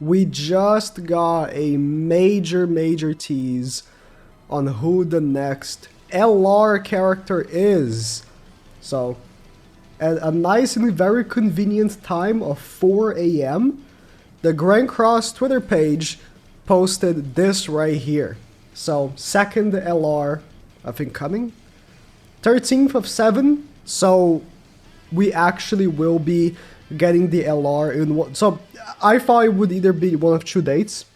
we just got a major tease on who the next LR character is. So, at a nice and very convenient time of 4 a.m., the Grand Cross Twitter page posted this right here. So, second LR, I think, coming. 13th of 7, so we actually will be getting the LR in one. So, I thought it would either be one of two dates.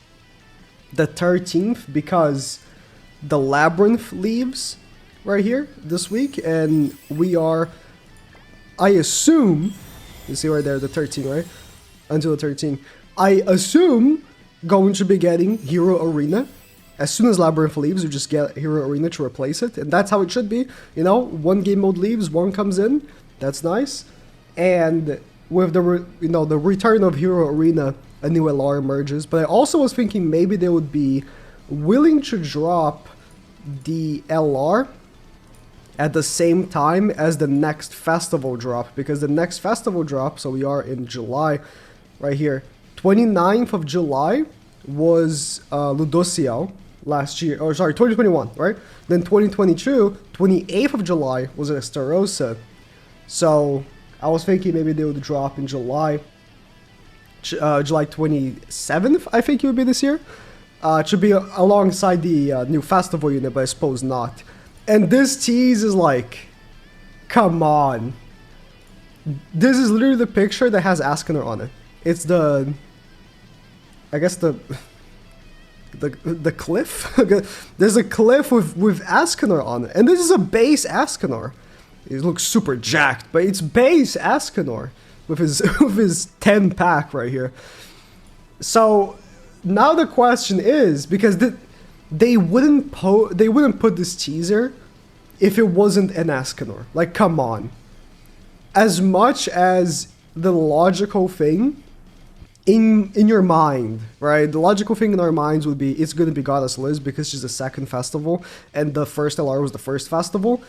The 13th, because the Labyrinth leaves right here this week, and we are, I assume, you see right there, the 13, right? Until the 13. I assume going to be getting Hero Arena. As soon as Labyrinth leaves, you just get Hero Arena to replace it. And that's how it should be. You know, one game mode leaves, one comes in. That's nice. And with the, the return of Hero Arena, a new LR emerges. But I also was thinking maybe they would be willing to drop the LR at the same time as the next festival drop. Because the next festival drop, so we are in July, right here. 29th of July was Ludociel last year, or sorry, 2021, right? Then 2022, 28th of July was Estarossa. So I was thinking maybe they would drop in July, July 27th, I think it would be this year. It should be alongside the new festival unit, but I suppose not. And this tease is like, come on. This is literally the picture that has ESCANOR on it. It's the, I guess the cliff. There's a cliff with ESCANOR on it, and this is a base ESCANOR. It looks super jacked, but it's base ESCANOR with his with his 10 pack right here. So now the question is, because they wouldn't put this teaser if it wasn't an ESCANOR. Like, come on. As much as the logical thing in your mind, right? The logical thing in our minds would be it's going to be Goddess Liz because she's the second festival and the first LR was the first festival.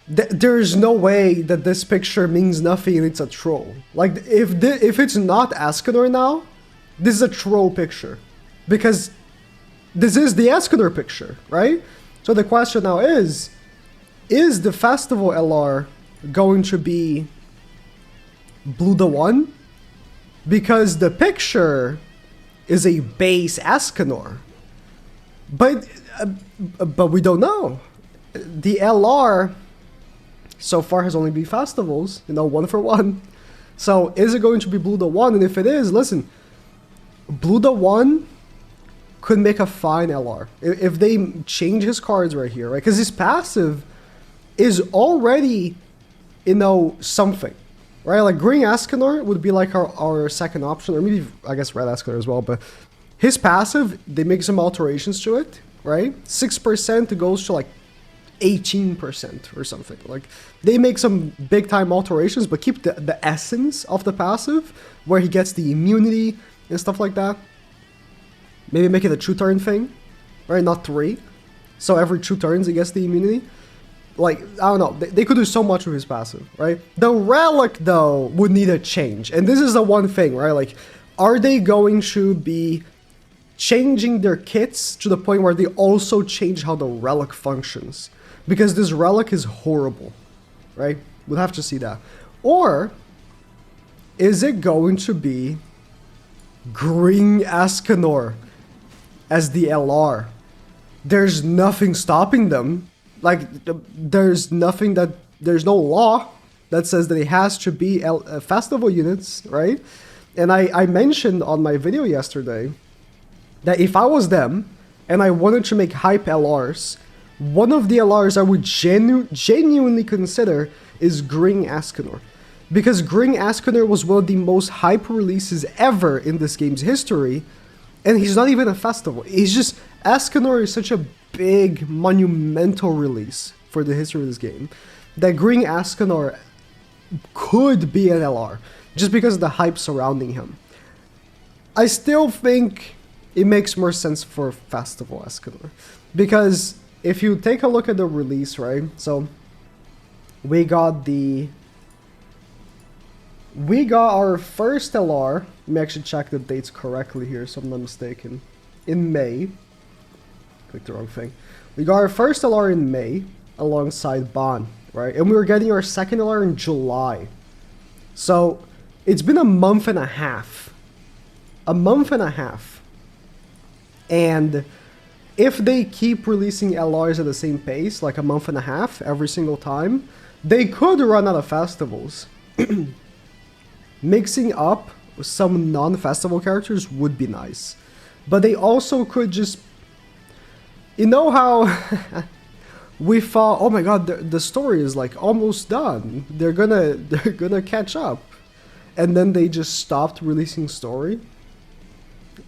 There's no way that this picture means nothing and it's a troll. Like, if it's not ESCANOR now, this is a troll picture. Because this is the ESCANOR picture, right? So the question now is the festival LR going to be Blue the One? Because the picture is a base ESCANOR. But we don't know. The LR so far has only been festivals, one for one. So is it going to be Blue the One? And if it is, listen, Blue the One could make a fine LR. If they change his cards right here, right? Because his passive is already, something. Right, like green ESCANOR would be like our second option, or maybe I guess red ESCANOR as well. But his passive, they make some alterations to it, right? 6% goes to like 18% or something. Like they make some big time alterations, but keep the essence of the passive, where he gets the immunity and stuff like that. Maybe make it a 2-turn thing, right? Not 3. So every 2 turns he gets the immunity. Like, I don't know, they could do so much with his passive, right? The relic, though, would need a change. And this is the one thing, right? Like, are they going to be changing their kits to the point where they also change how the relic functions? Because this relic is horrible, right? We'll have to see that. Or is it going to be green ESCANOR as the LR? There's nothing stopping them. Like, there's no law that says that it has to be festival units, right? And I mentioned on my video yesterday that if I was them and I wanted to make hype LRs, one of the LRs I would genuinely consider is Green ESCANOR. Because Green ESCANOR was one of the most hype releases ever in this game's history, and he's not even a festival. He's just, ESCANOR is such a big, monumental release for the history of this game that Green ESCANOR could be an LR, just because of the hype surrounding him. I still think it makes more sense for Festival ESCANOR, because if you take a look at the release, right, so we got the We got our first LR. Let me actually check the dates correctly here so I'm not mistaken. In May. Clicked the wrong thing. We got our first LR in May alongside Ban, right? And we were getting our second LR in July. So it's been a month and a half. A month and a half. And if they keep releasing LRs at the same pace, like a month and a half every single time, they could run out of festivals. Mixing up some non-festival characters would be nice. But they also could just... You know how we thought, oh my god, the story is like almost done. They're gonna catch up. And then they just stopped releasing story.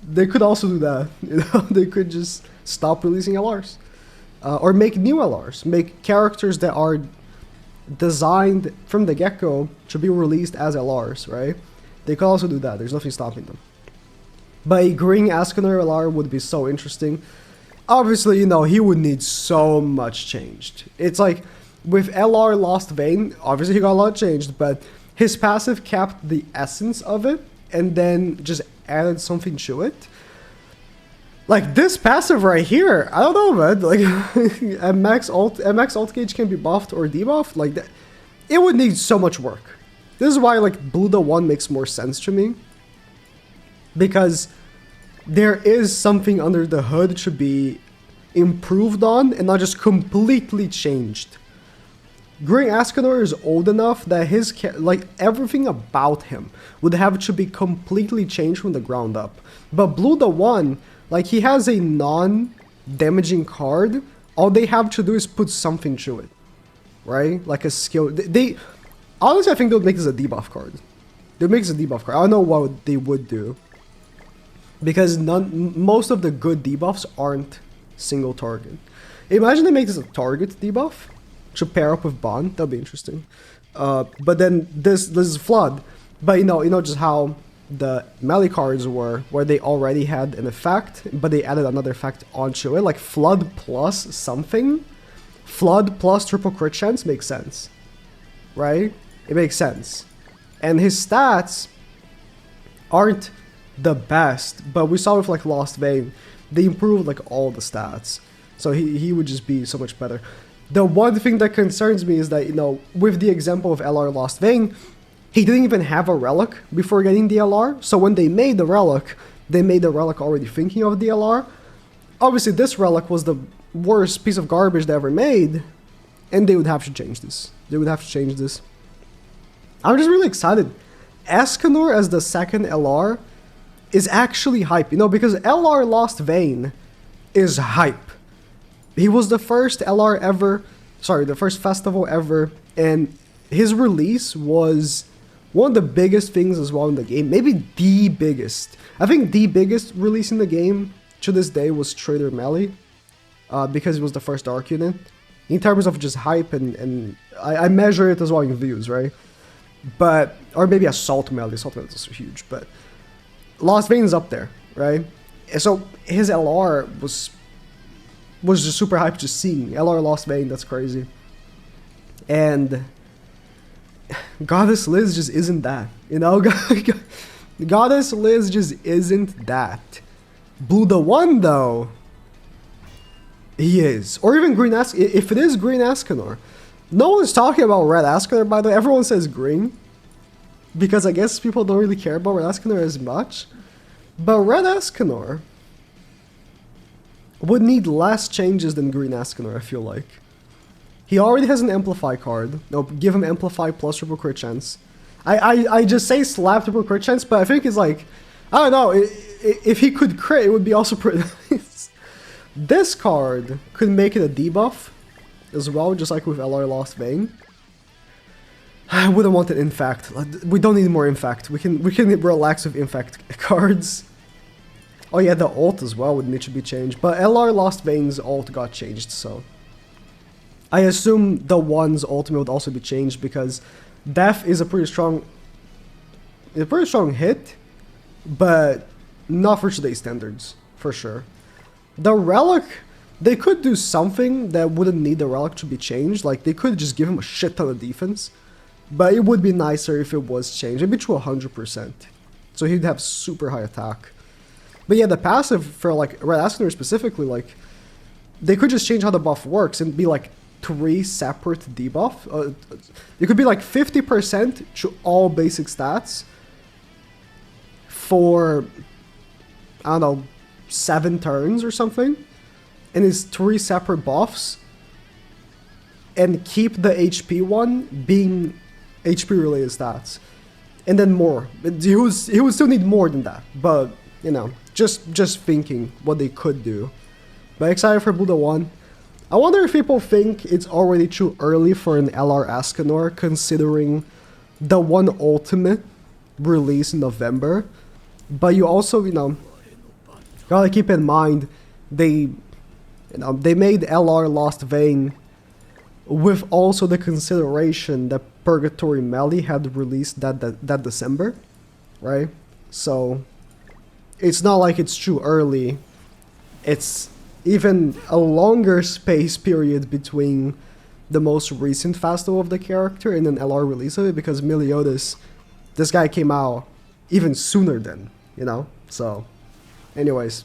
They could also do that. You know, they could just stop releasing LRs. Or make new LRs. Make characters that are designed from the get-go to be released as LRs, right? They could also do that. There's nothing stopping them. But a green ESCANOR LR would be so interesting. Obviously, you know, he would need so much changed. It's like, with LR Lost Vein, obviously he got a lot changed, but his passive kept the essence of it, and then just added something to it. Like, this passive right here, I don't know, man. Like, a max ult gauge can be buffed or debuffed. Like, that, it would need so much work. This is why, like, Blue the 1 makes more sense to me. Because there is something under the hood to be improved on and not just completely changed. Green ESCANOR is old enough that his, like, everything about him would have to be completely changed from the ground up. But Blue the 1... like, he has a non-damaging card. All they have to do is put something to it. Right? Like a skill. They honestly, I think they would make this a debuff card. They would make this a debuff card. I don't know what they would do. Because most of the good debuffs aren't single target. Imagine they make this a target debuff to pair up with Bond. That'd be interesting. But then this is Flood. But you know just how the melee cards were, where they already had an effect, but they added another effect onto it, like Flood plus something. Flood plus triple crit chance makes sense, right? It makes sense. And his stats aren't the best, but we saw with like Lost Vein, they improved like all the stats. So he would just be so much better. The one thing that concerns me is that, you know, with the example of LR Lost Vein, he didn't even have a relic before getting the LR, so when they made the relic, they made the relic already thinking of the LR. Obviously, this relic was the worst piece of garbage they ever made, and they would have to change this. They would have to change this. I'm just really excited. ESCANOR as the second LR is actually hype, you know, because LR Lost Vein is hype. He was the first LR ever, sorry, the first festival ever, and his release was one of the biggest things as well in the game, maybe the biggest. I think the biggest release in the game to this day was Trader Melee, because it was the first Dark Unit. In terms of just hype, and I measure it as well in views, right? But, or maybe Assault Melee is also huge, but Lost Vein is up there, right? So his LR was just super hype just seeing. LR Lost Vein, that's crazy. And Goddess Liz just isn't that, you know? Goddess Liz just isn't that. Blue the 1 though, he is. Or even Green ESCANOR, if it is Green ESCANOR. No one's talking about Red ESCANOR, by the way. Everyone says green, because I guess people don't really care about Red ESCANOR as much. But Red ESCANOR would need less changes than Green ESCANOR, I feel like. He already has an Amplify card. No, give him Amplify plus triple crit chance. I just say slap triple crit chance, but I think it's like, I don't know, if he could crit, it would be also pretty nice. This card could make it a debuff as well, just like with LR Lost Vein. I wouldn't want it Infect. We don't need more Infect. We can relax with Infect cards. Oh yeah, the ult as well would need to be changed, but LR Lost Vein's ult got changed, so I assume the 1's ultimate would also be changed, because Death is a pretty strong hit, but not for today's standards, for sure. The Relic, they could do something that wouldn't need the Relic to be changed, like they could just give him a shit ton of defense, But it would be nicer if it was changed. It'd be true 100%. So he'd have super high attack. But yeah, the passive for like Red Ascanor specifically, like they could just change how the buff works and be like 3 separate debuff. It could be like 50% to all basic stats for, I don't know, 7 turns or something. And it's 3 separate buffs. And keep the HP one being HP related stats. And then more. He would still need more than that. But, you know, just thinking what they could do. But excited for Buddha 1. I wonder if people think it's already too early for an LR Escanor, considering the one ultimate release in November. But you also, you know, gotta keep in mind they made LR Lost Vein with also the consideration that Purgatory Melee had released that December, right? So it's not like it's too early. It's even a longer space period between the most recent festival of the character and an LR release of it, because Meliodas, this guy came out even sooner than, you know? So, anyways,